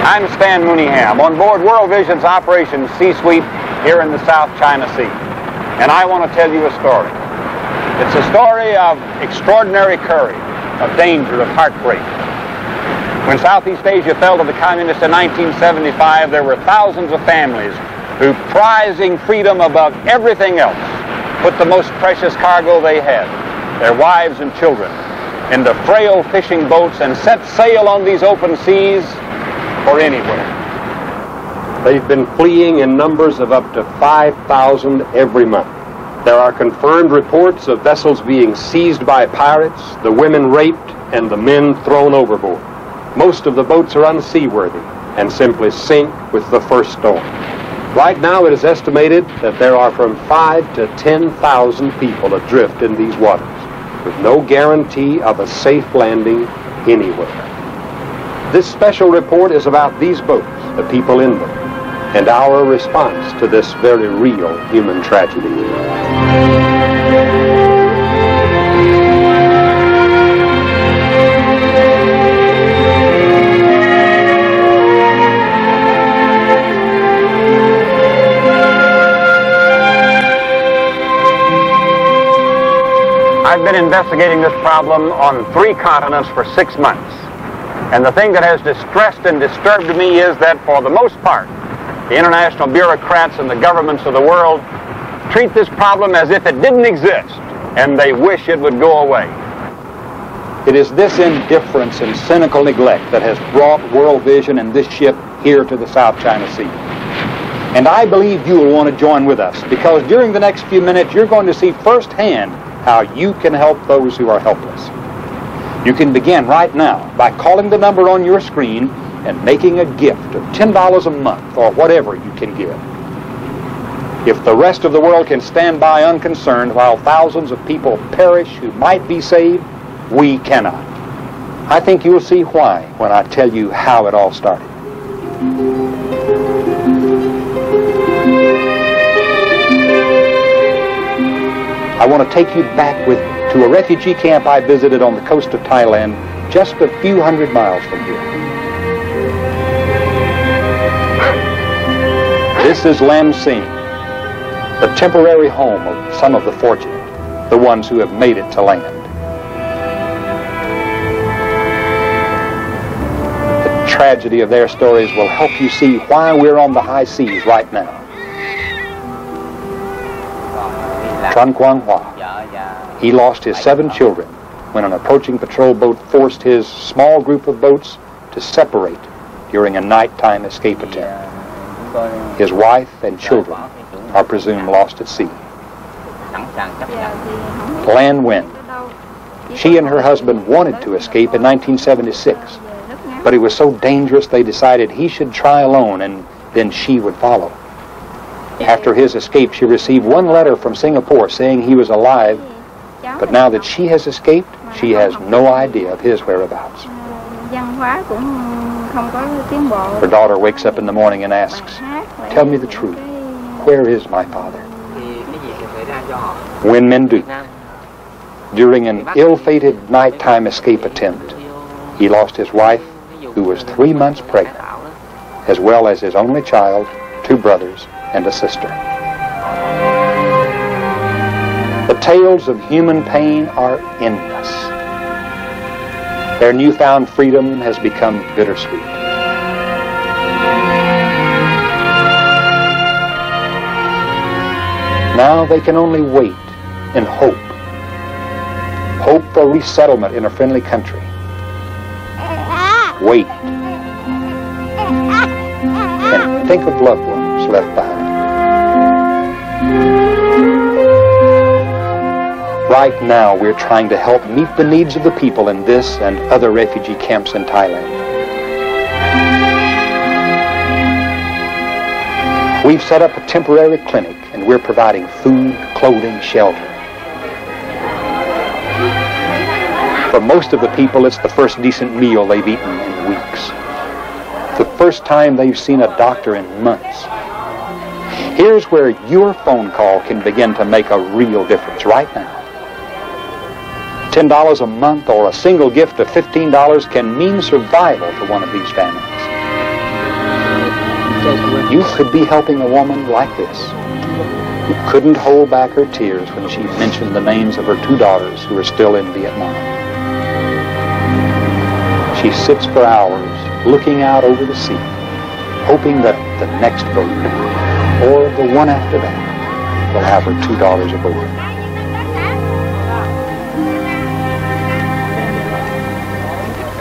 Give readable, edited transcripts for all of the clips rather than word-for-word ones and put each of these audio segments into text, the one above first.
I'm Stan Mooneyham on board World Vision's Operation Seasweep here in the South China Sea. And I want to tell you a story. It's a story of extraordinary courage, of danger, of heartbreak. When Southeast Asia fell to the communists in 1975, there were thousands of families who, prizing freedom above everything else, put the most precious cargo they had, their wives and children, into frail fishing boats and set sail on these open seas for anywhere. They've been fleeing in numbers of up to 5,000 every month. There are confirmed reports of vessels being seized by pirates, the women raped, and the men thrown overboard. Most of the boats are unseaworthy and simply sink with the first storm. Right now it is estimated that there are from 5,000 to 10,000 people adrift in these waters, with no guarantee of a safe landing anywhere. This special report is about these boats, the people in them, and our response to this very real human tragedy. I've been investigating this problem on 3 continents for 6 months. And the thing that has distressed and disturbed me is that, for the most part, the international bureaucrats and the governments of the world treat this problem as if it didn't exist, and they wish it would go away. It is this indifference and cynical neglect that has brought World Vision and this ship here to the South China Sea. And I believe you will want to join with us, because during the next few minutes you're going to see firsthand how you can help those who are helpless. You can begin right now by calling the number on your screen and making a gift of $10 a month or whatever you can give. If the rest of the world can stand by unconcerned while thousands of people perish who might be saved, we cannot. I think you'll see why when I tell you how it all started. I want to take you back with me to a refugee camp I visited on the coast of Thailand, just a few hundred miles from here. This is Lam Sing, the temporary home of some of the fortunate, the ones who have made it to land. The tragedy of their stories will help you see why we're on the high seas right now. Tran Quang Hoa. He lost his 7 children when an approaching patrol boat forced his small group of boats to separate during a nighttime escape attempt. His wife and children are presumed lost at sea. Lan Nguyen. She and her husband wanted to escape in 1976, but it was so dangerous they decided he should try alone and then she would follow. After his escape, she received 1 letter from Singapore saying he was alive, but now that she has escaped, she has no idea of his whereabouts. Her daughter wakes up in the morning and asks, "Tell me the truth. Where is my father?" Nguyen Minh Du. During an ill-fated nighttime escape attempt, he lost his wife, who was 3 months pregnant, as well as his only child, 2 brothers, and a sister. The tales of human pain are endless. Their newfound freedom has become bittersweet. Now they can only wait and hope. Hope for resettlement in a friendly country. Wait. And think of loved ones left behind. Right now, we're trying to help meet the needs of the people in this and other refugee camps in Thailand. We've set up a temporary clinic, and we're providing food, clothing, shelter. For most of the people, it's the first decent meal they've eaten in weeks. The first time they've seen a doctor in months. Here's where your phone call can begin to make a real difference right now. $10 a month or a single gift of $15 can mean survival to one of these families. You could be helping a woman like this, who couldn't hold back her tears when she mentioned the names of her 2 daughters who are still in Vietnam. She sits for hours looking out over the sea, hoping that the next boat, or the one after that, will have her 2 daughters aboard.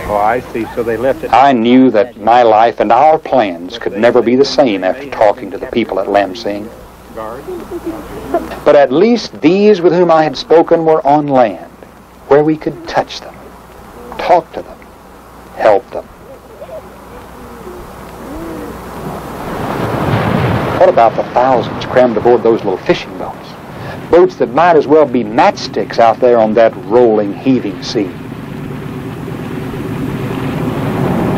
Oh, I see. So they left it. I knew that my life and our plans could never be the same after talking to the people at Lam-Sing. But at least these with whom I had spoken were on land, where we could touch them, talk to them, help them. What about the thousands crammed aboard those little fishing boats? Boats that might as well be matchsticks out there on that rolling, heaving sea.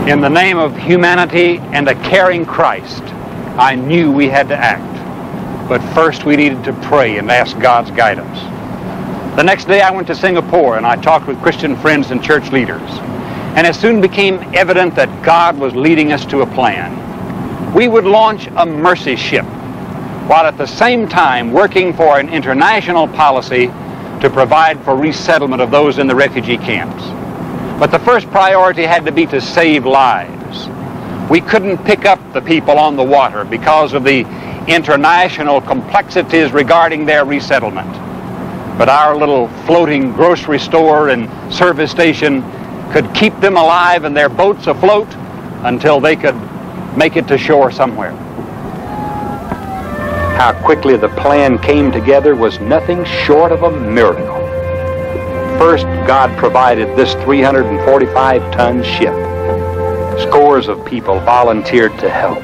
In the name of humanity and a caring Christ, I knew we had to act. But first we needed to pray and ask God's guidance. The next day I went to Singapore and I talked with Christian friends and church leaders. And it soon became evident that God was leading us to a plan. We would launch a mercy ship, while at the same time working for an international policy to provide for resettlement of those in the refugee camps. But the first priority had to be to save lives. We couldn't pick up the people on the water because of the international complexities regarding their resettlement. But our little floating grocery store and service station could keep them alive and their boats afloat until they could make it to shore somewhere. How quickly the plan came together was nothing short of a miracle. First, God provided this 345-ton ship. Scores of people volunteered to help.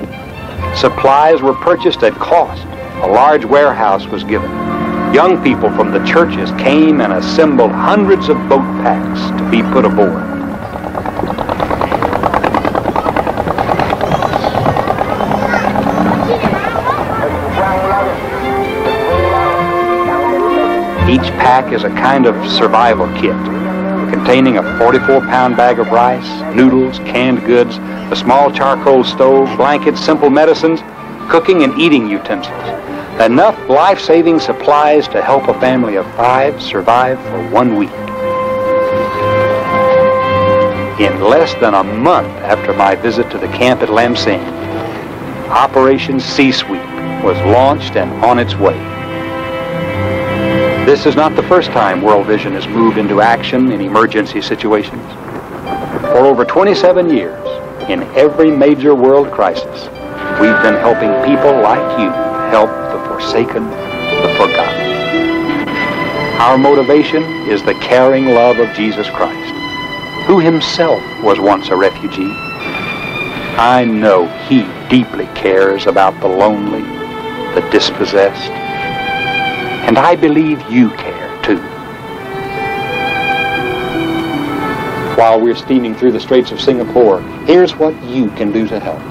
Supplies were purchased at cost. A large warehouse was given. Young people from the churches came and assembled hundreds of boat packs to be put aboard. Each pack is a kind of survival kit, containing a 44-pound bag of rice, noodles, canned goods, a small charcoal stove, blankets, simple medicines, cooking and eating utensils. Enough life-saving supplies to help a family of 5 survive for 1 week. In less than a month after my visit to the camp at Lam-Sing, Operation Seasweep was launched and on its way. This is not the first time World Vision has moved into action in emergency situations. For over 27 years, in every major world crisis, we've been helping people like you help the forsaken, the forgotten. Our motivation is the caring love of Jesus Christ, who himself was once a refugee. I know he deeply cares about the lonely, the dispossessed, and I believe you care too. While we're steaming through the Straits of Singapore, here's what you can do to help.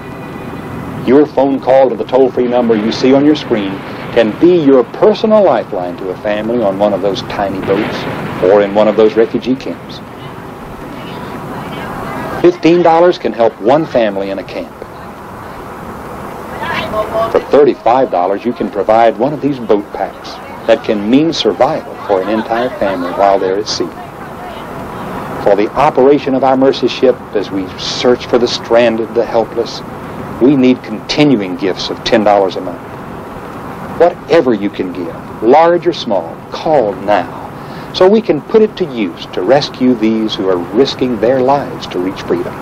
Your phone call to the toll-free number you see on your screen can be your personal lifeline to a family on one of those tiny boats or in one of those refugee camps. $15 can help one family in a camp. For $35, you can provide one of these boat packs that can mean survival for an entire family while they're at sea. For the operation of our mercy ship, as we search for the stranded, the helpless, we need continuing gifts of $10 a month. Whatever you can give, large or small, call now, so we can put it to use to rescue these who are risking their lives to reach freedom.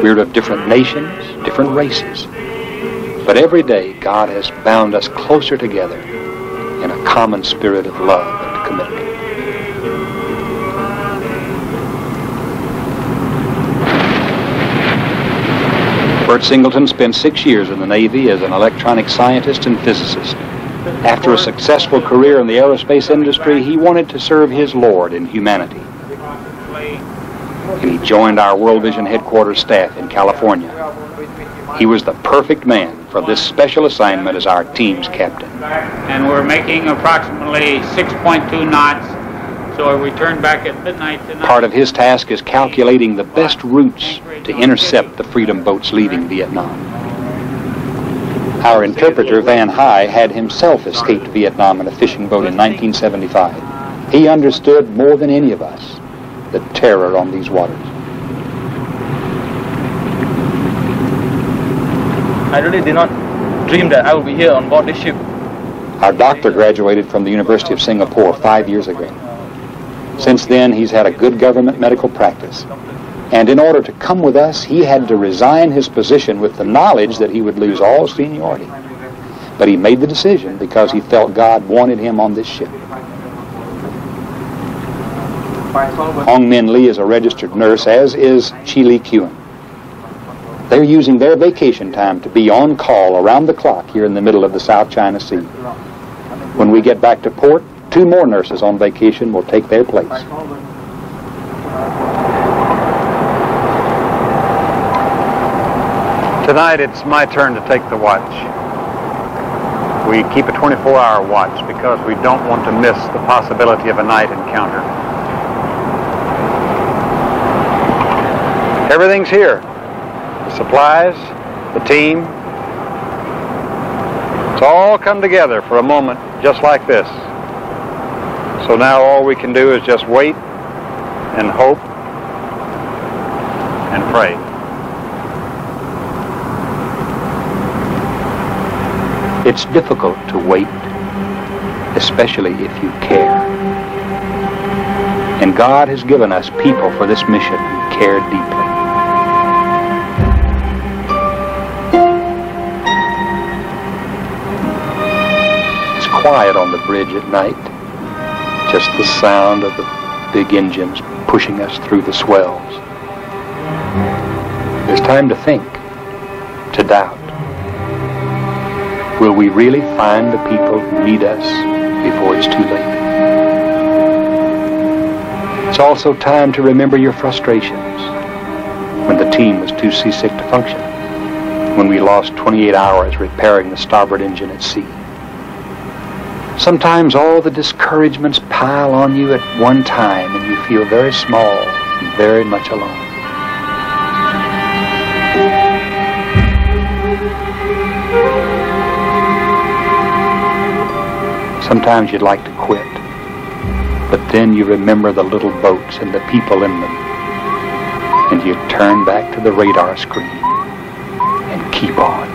We're of different nations, different races, but every day God has bound us closer together in a common spirit of love and commitment. Bert Singleton spent 6 years in the Navy as an electronic scientist and physicist. After a successful career in the aerospace industry, he wanted to serve his Lord in humanity. and he joined our World Vision headquarters staff in California. He was the perfect man for this special assignment as our team's captain. And we're making approximately 6.2 knots, so we turn back at midnight tonight. Part of his task is calculating the best routes to intercept the freedom boats leaving Vietnam. Our interpreter, Van High, had himself escaped Vietnam in a fishing boat in 1975. He understood more than any of us the terror on these waters. I really did not dream that I would be here on board this ship. Our doctor graduated from the University of Singapore 5 years ago. Since then, he's had a good government medical practice. And in order to come with us, he had to resign his position with the knowledge that he would lose all seniority. But he made the decision because he felt God wanted him on this ship. Hong Min Lee is a registered nurse, as is Chi Lee QUকথC. They're using their vacation time to be on call around the clock here in the middle of the South China Sea. When we get back to port, 2 more nurses on vacation will take their place. Tonight it's my turn to take the watch. We keep a 24-hour watch because we don't want to miss the possibility of a night encounter. Everything's here. The supplies, the team. It's all come together for a moment just like this. So now all we can do is just wait and hope and pray. It's difficult to wait, especially if you care. And God has given us people for this mission who care deeply. It's quiet on the bridge at night. Just the sound of the big engines pushing us through the swells. There's time to think, to doubt. Will we really find the people who need us before it's too late? It's also time to remember your frustrations when the team was too seasick to function, when we lost 28 hours repairing the starboard engine at sea. Sometimes all the discouragements pile on you at one time and you feel very small and very much alone. Sometimes you'd like to quit, but then you remember the little boats and the people in them, and you turn back to the radar screen and keep on.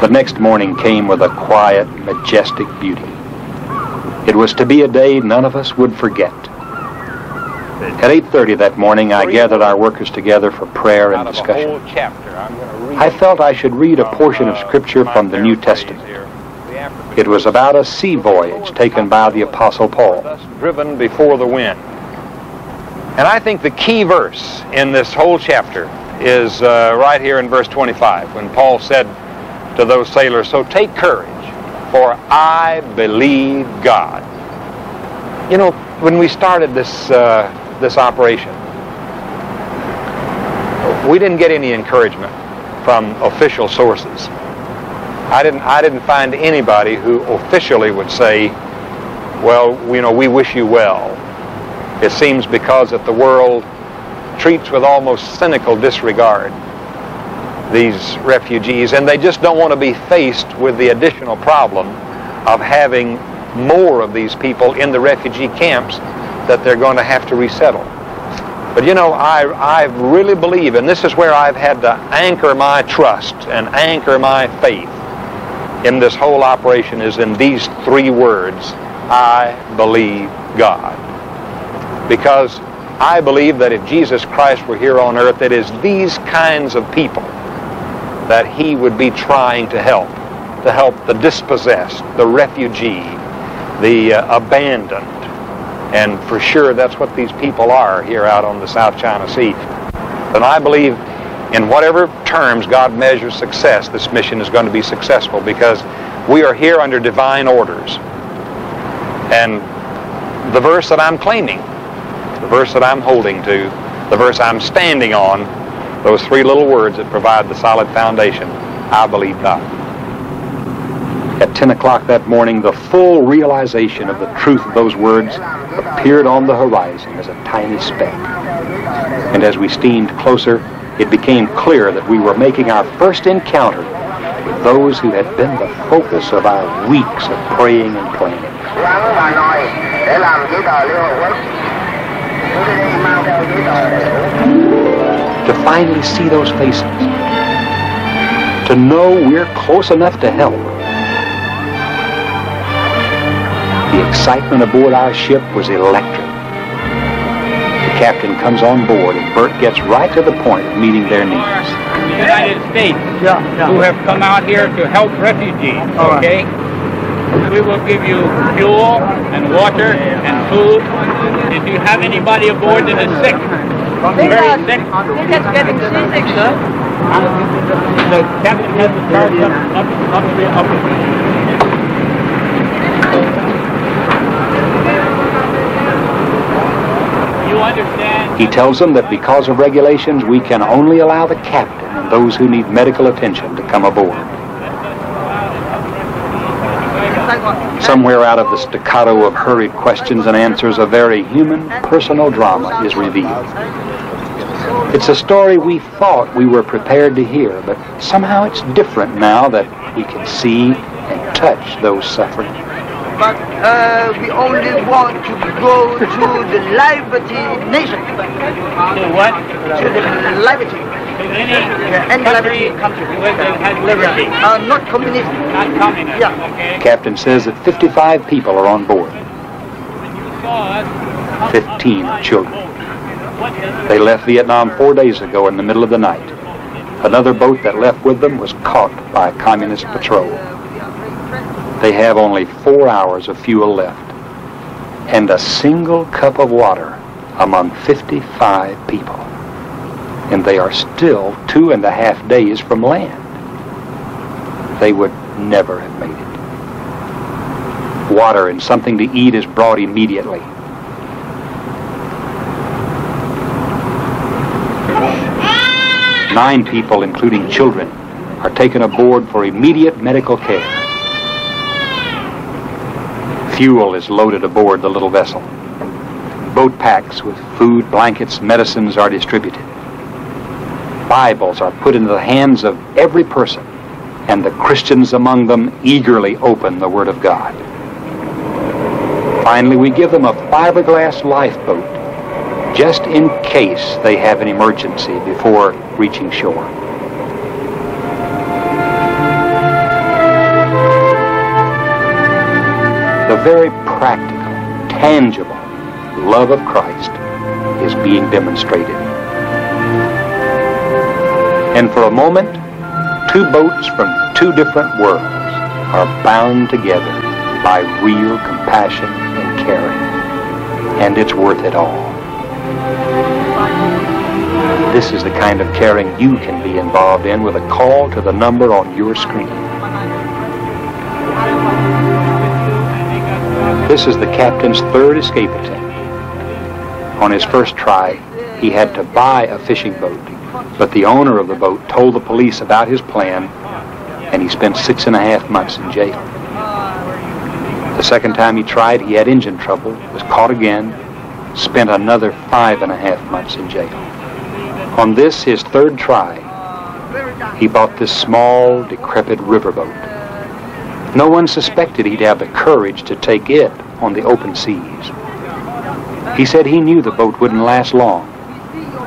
The next morning came with a quiet, majestic beauty. It was to be a day none of us would forget. At 8:30 that morning, I gathered our workers together for prayer and discussion. I felt I should read a portion of Scripture from the New Testament. It was about a sea voyage taken by the Apostle Paul. Driven before the wind. And I think the key verse in this whole chapter is right here in verse 25, when Paul said to those sailors, "So take courage, for I believe God." You know, when we started this operation, we didn't get any encouragement from official sources. I didn't find anybody who officially would say, "Well, you know, we wish you well." It seems because that the world treats with almost cynical disregard these refugees, and they just don't want to be faced with the additional problem of having more of these people in the refugee camps that they're going to have to resettle. But you know, I really believe, and this is where I've had to anchor my trust and anchor my faith in this whole operation, is in these 3 words: I believe God. Because I believe that if Jesus Christ were here on earth, it is these kinds of people that he would be trying to help the dispossessed, the refugee, the abandoned. And for sure, that's what these people are here out on the South China Sea. And I believe in whatever terms God measures success, this mission is going to be successful, because we are here under divine orders. And the verse that I'm claiming, the verse that I'm holding to, the verse I'm standing on, those three little words that provide the solid foundation, I believe God. At 10 o'clock that morning, the full realization of the truth of those words appeared on the horizon as a tiny speck. And as we steamed closer, it became clear that we were making our first encounter with those who had been the focus of our weeks of praying and planning. To finally see those faces, to know we're close enough to help. The excitement aboard our ship was electric. The captain comes on board and Bert gets right to the point of meeting their needs. The United States who have come out here to help refugees, okay? We will give you fuel and water and food. If you have anybody aboard that is sick, very sick, they're just getting seasick, sir. the captain has to charge up. You understand? He tells them that because of regulations, we can only allow the captain and those who need medical attention to come aboard. Somewhere out of the staccato of hurried questions and answers, a very human, personal drama is revealed. It's a story we thought we were prepared to hear, but somehow it's different now that we can see and touch those suffering. But we only want to go to the Liberty Nation. To what? To the Liberty. Any country that has liberty. Not communist. Not communist. Yeah. Okay. The captain says that 55 people are on board. 15 are children. They left Vietnam 4 days ago in the middle of the night. Another boat that left with them was caught by a communist patrol. They have only 4 hours of fuel left and a single cup of water among 55 people. And they are still 2.5 days from land. They would never have made it. Water and something to eat is brought immediately. Nine people, including children, are taken aboard for immediate medical care. Fuel is loaded aboard the little vessel. Boat packs with food, blankets, medicines are distributed. Bibles are put into the hands of every person, and the Christians among them eagerly open the Word of God. Finally, we give them a fiberglass lifeboat, just in case they have an emergency before reaching shore. The very practical, tangible love of Christ is being demonstrated. And for a moment, two boats from two different worlds are bound together by real compassion and caring. And it's worth it all. This is the kind of caring you can be involved in with a call to the number on your screen. This is the captain's third escape attempt. On his first try, he had to buy a fishing boat, but the owner of the boat told the police about his plan, and he spent 6.5 months in jail. The second time he tried, he had engine trouble, was caught again, spent another 5.5 months in jail. On this, his third try, he bought this small, decrepit riverboat. No one suspected he'd have the courage to take it on the open seas. He said he knew the boat wouldn't last long,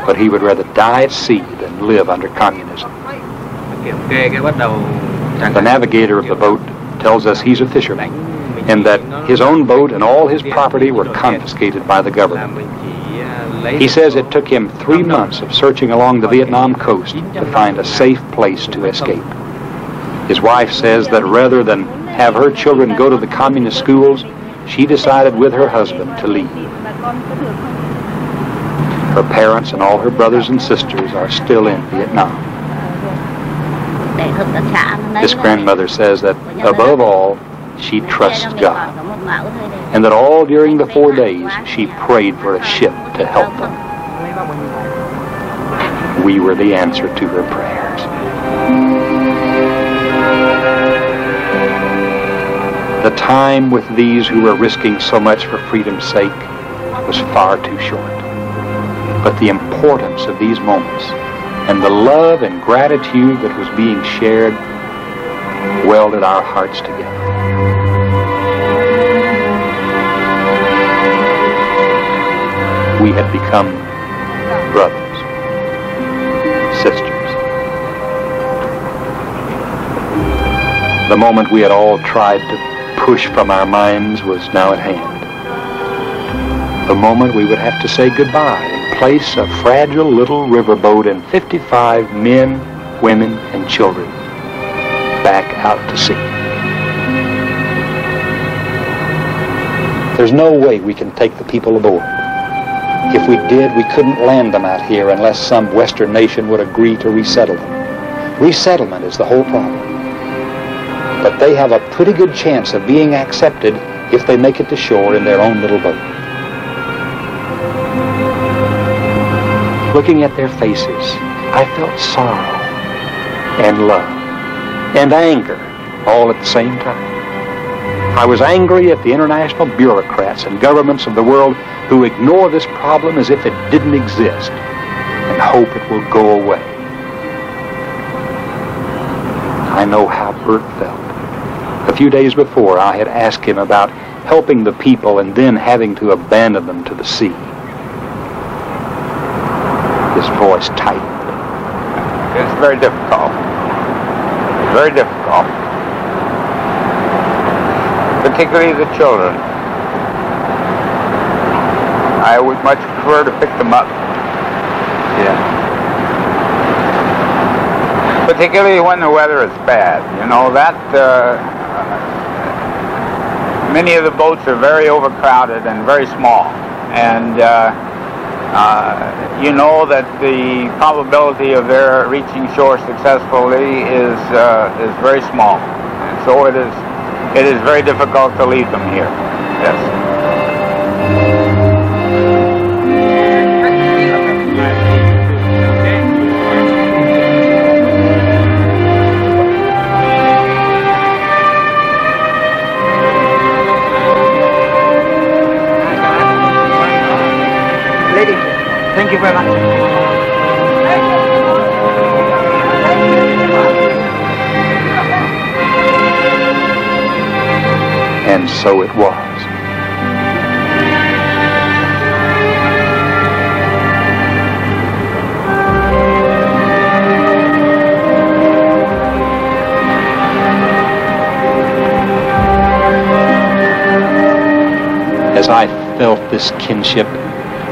but he would rather die at sea than live under communism. The navigator of the boat tells us he's a fisherman, and that his own boat and all his property were confiscated by the government. He says it took him 3 months of searching along the Vietnam coast to find a safe place to escape. His wife says that rather than have her children go to the communist schools, she decided with her husband to leave. Her parents and all her brothers and sisters are still in Vietnam. This grandmother says that, above all, she trusts God, and that all during the 4 days she prayed for a ship to help them. We were the answer to her prayers. The time with these who were risking so much for freedom's sake was far too short. But the importance of these moments and the love and gratitude that was being shared welded our hearts together. We had become brothers, sisters. The moment we had all tried to push from our minds was now at hand. The moment we would have to say goodbye and place a fragile little riverboat and 55 men, women, and children back out to sea. There's no way we can take the people aboard. If we did, we couldn't land them out here unless some Western nation would agree to resettle them. Resettlement is the whole problem. But they have a pretty good chance of being accepted if they make it to shore in their own little boat. Looking at their faces, I felt sorrow and love and anger all at the same time. I was angry at the international bureaucrats and governments of the world who ignore this problem as if it didn't exist and hope it will go away. I know how Bert felt. A few days before, I had asked him about helping the people and then having to abandon them to the sea. His voice tightened. It's very difficult. Very difficult. Particularly the children. I would much prefer to pick them up. Yeah. Particularly when the weather is bad. You know, that many of the boats are very overcrowded and very small. And you know that the probability of their reaching shore successfully is very small. And so it is very difficult to leave them here. Yes. Thank you very much. And so it was. As I felt this kinship,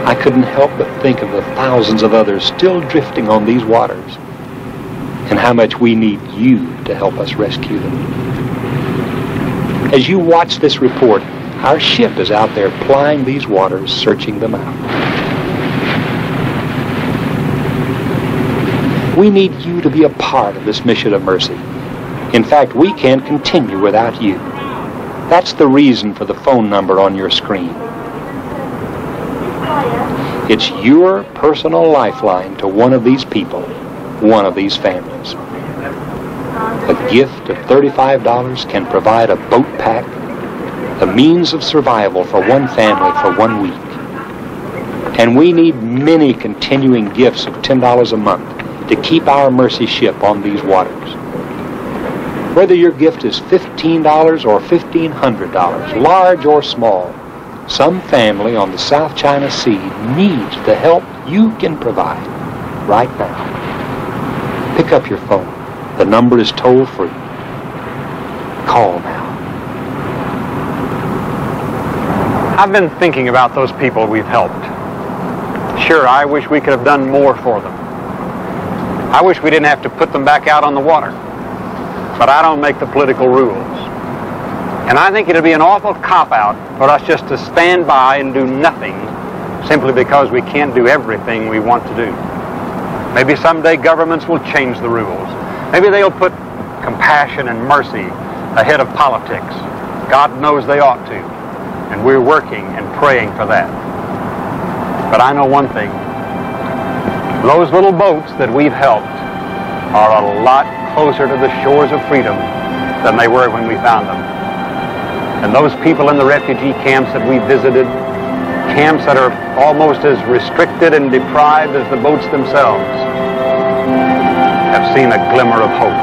I couldn't help but think of the thousands of others still drifting on these waters and how much we need you to help us rescue them. As you watch this report, our ship is out there plying these waters, searching them out. We need you to be a part of this mission of mercy. In fact, we can't continue without you. That's the reason for the phone number on your screen. It's your personal lifeline to one of these people, one of these families. A gift of $35 can provide a boat pack, the means of survival for one family for 1 week. And we need many continuing gifts of $10 a month to keep our mercy ship on these waters. Whether your gift is $15 or $1,500, large or small, some family on the South China Sea needs the help you can provide right now. Pick up your phone. The number is toll-free. Call now. I've been thinking about those people we've helped. Sure, I wish we could have done more for them. I wish we didn't have to put them back out on the water. But I don't make the political rules. And I think it'd be an awful cop-out for us just to stand by and do nothing simply because we can't do everything we want to do. Maybe someday governments will change the rules. Maybe they'll put compassion and mercy ahead of politics. God knows they ought to. And we're working and praying for that. But I know one thing. Those little boats that we've helped are a lot closer to the shores of freedom than they were when we found them. And those people in the refugee camps that we visited, camps that are almost as restricted and deprived as the boats themselves, have seen a glimmer of hope.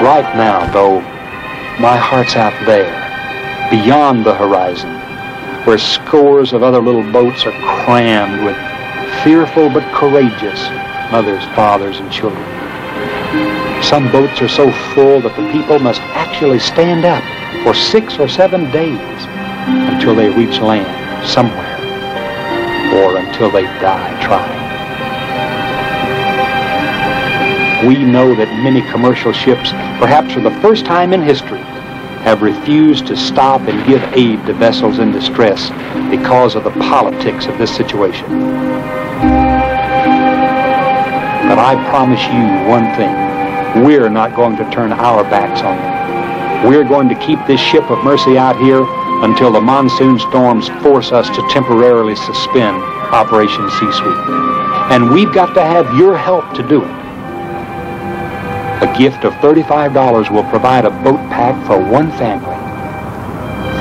Right now, though, my heart's out there, beyond the horizon, where scores of other little boats are crammed with fearful but courageous mothers, fathers, and children. Some boats are so full that the people must actually stand up for 6 or 7 days until they reach land somewhere, or until they die trying. We know that many commercial ships, perhaps for the first time in history, have refused to stop and give aid to vessels in distress because of the politics of this situation. But I promise you one thing. We're not going to turn our backs on them. We're going to keep this ship of mercy out here until the monsoon storms force us to temporarily suspend Operation Seasweep. And we've got to have your help to do it. A gift of $35 will provide a boat pack for one family.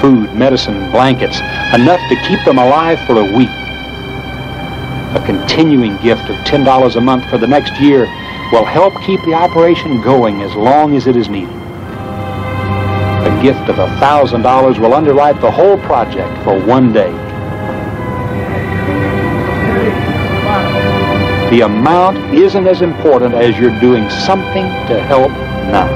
Food, medicine, blankets, enough to keep them alive for a week. A continuing gift of $10 a month for the next year will help keep the operation going as long as it is needed. A gift of $1,000 will underwrite the whole project for one day. The amount isn't as important as you're doing something to help now.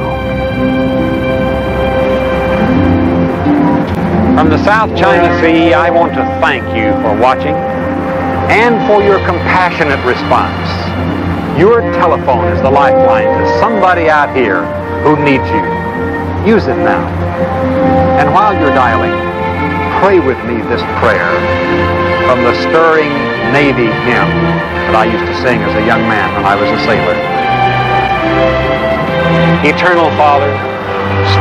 From the South China Sea, I want to thank you for watching and for your compassionate response. Your telephone is the lifeline to somebody out here who needs you. Use it now. And while you're dialing, pray with me this prayer from the stirring Navy hymn that I used to sing as a young man when I was a sailor. Eternal Father,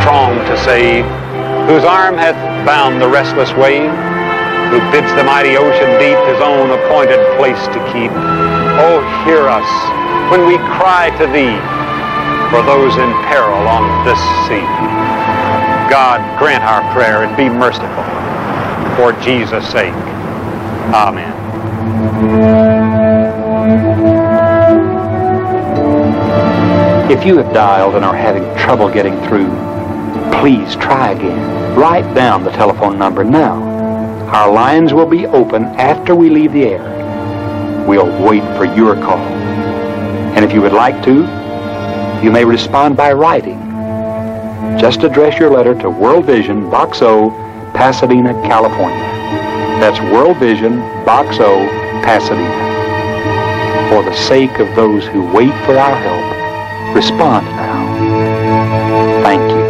strong to save, whose arm hath bound the restless wave, who bids the mighty ocean deep his own appointed place to keep. Oh, hear us when we cry to thee for those in peril on this sea. God, grant our prayer and be merciful. For Jesus' sake. Amen. If you have dialed and are having trouble getting through, please try again. Write down the telephone number now. Our lines will be open after we leave the air. We'll wait for your call. And if you would like to, you may respond by writing. Just address your letter to World Vision, Box O, Pasadena, California. That's World Vision, Box O, Pasadena. For the sake of those who wait for our help, respond now. Thank you.